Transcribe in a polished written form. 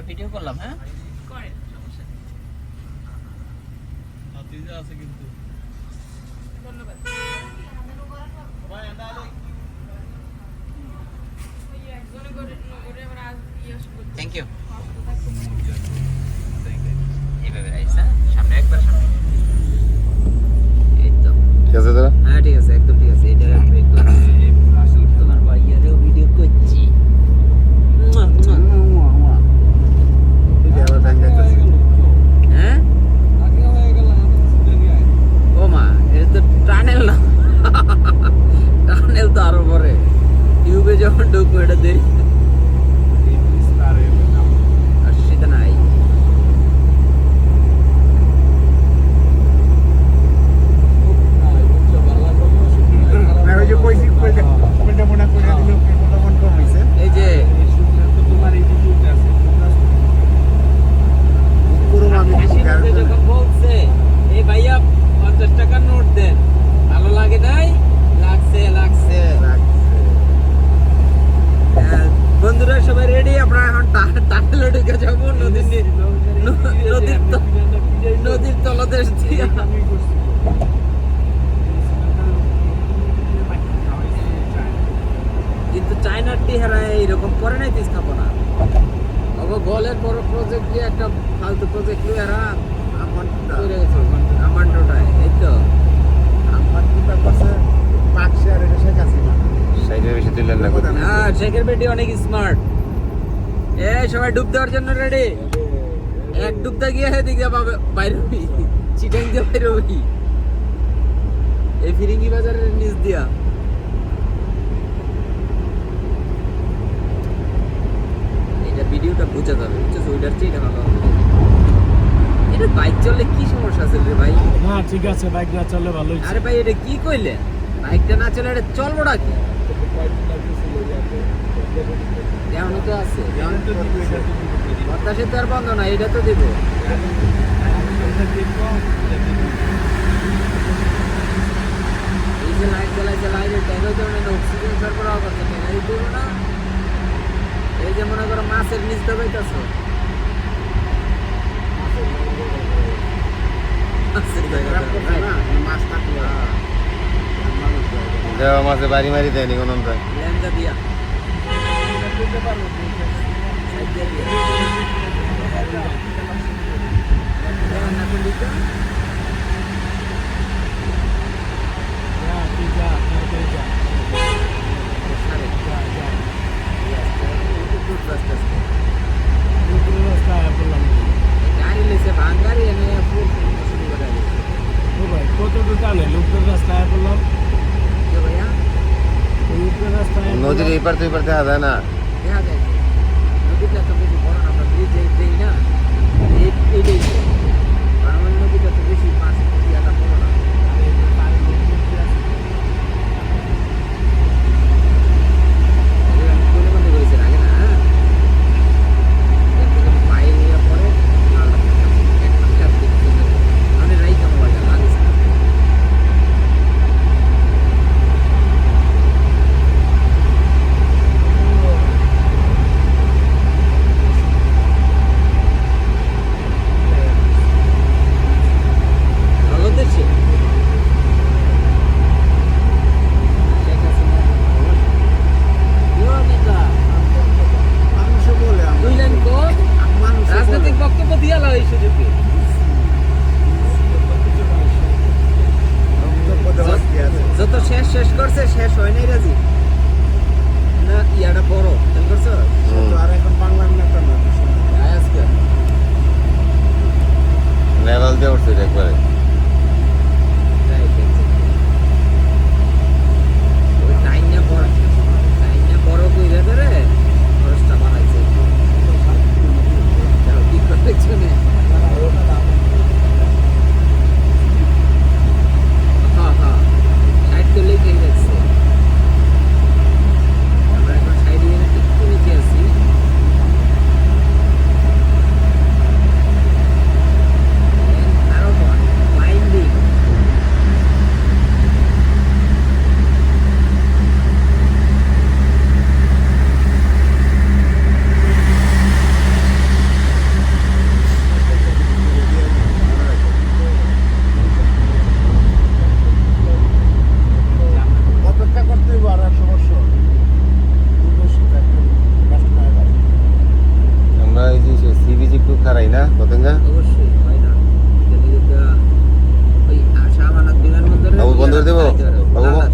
Video করলাম। হ্যাঁ করেন, সমস্যা নেই। হাতিজা আছে কিন্তু। ধন্যবাদ। Thank you. এইভাবে রাইস, হ্যাঁ সামনে একবার সামনে। এই তো ঠিক আছে দাদা? হ্যাঁ ঠিক আছে, একদম ঠিক আছে। এটা ব্রেক লাগছে। তোমার ভাইয়ারও ভিডিও করছি। হ্যাঁ ও মা, এটা তো টানেল না। টানেল তো আরো পরে টিউবে যখন ঢুকবো এটা দেরি। আর সেটা নাই। এই যে যখন বলছে এই ভাইয়া 50 টাকার নোট দেন, ভালো লাগে নাই? লাগছে লাগছে। বন্ধুরা সবাই রেডি? আমরা এখন টানেলে ঢুকে যাবো নদীর তলদেশ দিয়ে। কিন্তু চায়নার টিহারা এইরকম করে নাই স্থাপনা। গলের বড় প্রজেক্ট দিয়ে একটা ফালতু প্রজেক্ট নিয়ে এরা আমান্ডটায়। এই তো শেখের বেটি অনেক স্মার্ট। সবাই ডুব দেওয়ার জন্য রেডি? এক ডুবতে গিয়ে দিকে বাইরে হবি, চিটাং দিয়ে বাইরে হবি এই ফিরিঙ্গি বাজারের নিচ দিয়া। এটা ভিডিওটা বুঝা যাবে, বুঝছো? ওইটার চেয়ে এটা ভালো হবে। এটা বাইক চললে কি সমস্যা আছে রে ভাই? না ঠিক আছে, বাইক না চললে ভালোই। আরে ভাই এটা কি কইলে? বাইকটা না চলে এটা চলবোটা কি? এমন তো আছে, বাতাসে তো আর বন্ধ না, এটা তো দেবো। এই যে লাইট জ্বালাইছে, লাইটের ট্যাগও তো অক্সিজেন সরবরাহ করছে, ট্যাগাই দেবো না। এই যে মনে করো মাছের নিচ দবাইতেছ, মাছে বাড়ি মারি দেয়নি কোনো ল্যাংটা দিয়া গাড়ি লেছে ভাঙ্গারি এনে ফুল শুরু করে কতটুকু টানে লোকদের রাস্তায় বললাম। ভাইয়া নদীর এই পার তো এই পার দেখা যায় না। দেখা যায় নদীটা তো বেশি বড় না, আমরা ব্রিজ দেই না, এইটাই বারমানি নদীটা তো বেশি পাঁচ এত বড় না। বন্ধ করেছেন আগে না, হ্যাঁ পায়ে পরে মানে রাই কেমন লাগে লাগিস না। বাবু বন্ধ করে দেবো? না, বাবু না,